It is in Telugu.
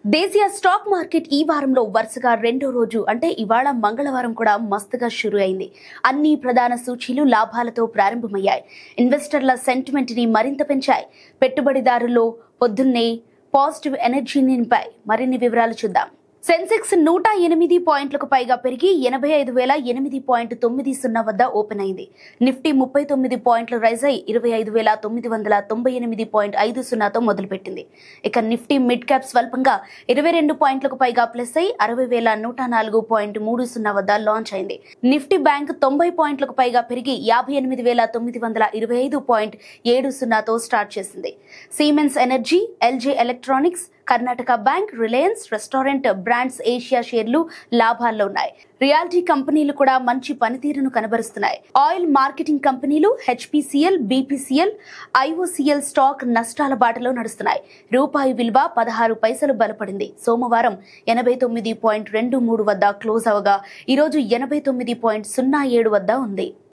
దేశీయ స్టాక్ మార్కెట్ ఈ వారంలో వరుసగా రెండో రోజు అంటే ఇవాళ మంగళవారం కూడా మస్తుగా షురు అయింది. అన్ని ప్రధాన సూచీలు లాభాలతో ప్రారంభమయ్యాయి. ఇన్వెస్టర్ల సెంటిమెంట్ ని మరింత పెంచాయి. పెట్టుబడిదారుల్లో పొద్దున్నే పాజిటివ్ ఎనర్జీని నింపాయి. మరిన్ని వివరాలు చూద్దాం. సెన్సెక్స్ 108 పాయింట్లకు పైగా పెరిగి 85,890 వద్ద ఓపెన్ అయింది. నిఫ్టీ 39 పాయింట్లు రైజ్ అయి 25,998.50తో మొదలుపెట్టింది. ఇక నిఫ్టీ మిడ్ క్యాప్ స్వల్పంగా 22 పాయింట్లకు పైగా ప్లస్ అయి 60,104.30 వద్ద లాంచ్ అయింది. నిఫ్టీ బ్యాంక్ 90 పాయింట్లకు పైగా పెరిగి 58,925.70తో స్టార్ట్ చేసింది. Siemens energy, LG electronics, Karnataka bank, Reliance, restaurant brands Asia షేర్లు లాభాల్లో ఉన్నాయి. రియాలిటీ కంపెనీలు కూడా మంచి పనితీరును కనబరుస్తున్నాయి. ఆయిల్ మార్కెటింగ్ కంపెనీలు హెచ్పిసిఎల్, బిపిసిఎల్, ఐఓసిఎల్ స్టాక్ నష్టాల బాటలో నడుస్తున్నాయి. రూపాయి విలువ 16 పైసలు బలపడింది. సోమవారం 89.23 వద్ద క్లోజ్ అవగా ఈరోజు 89.07 వద్ద ఉంది.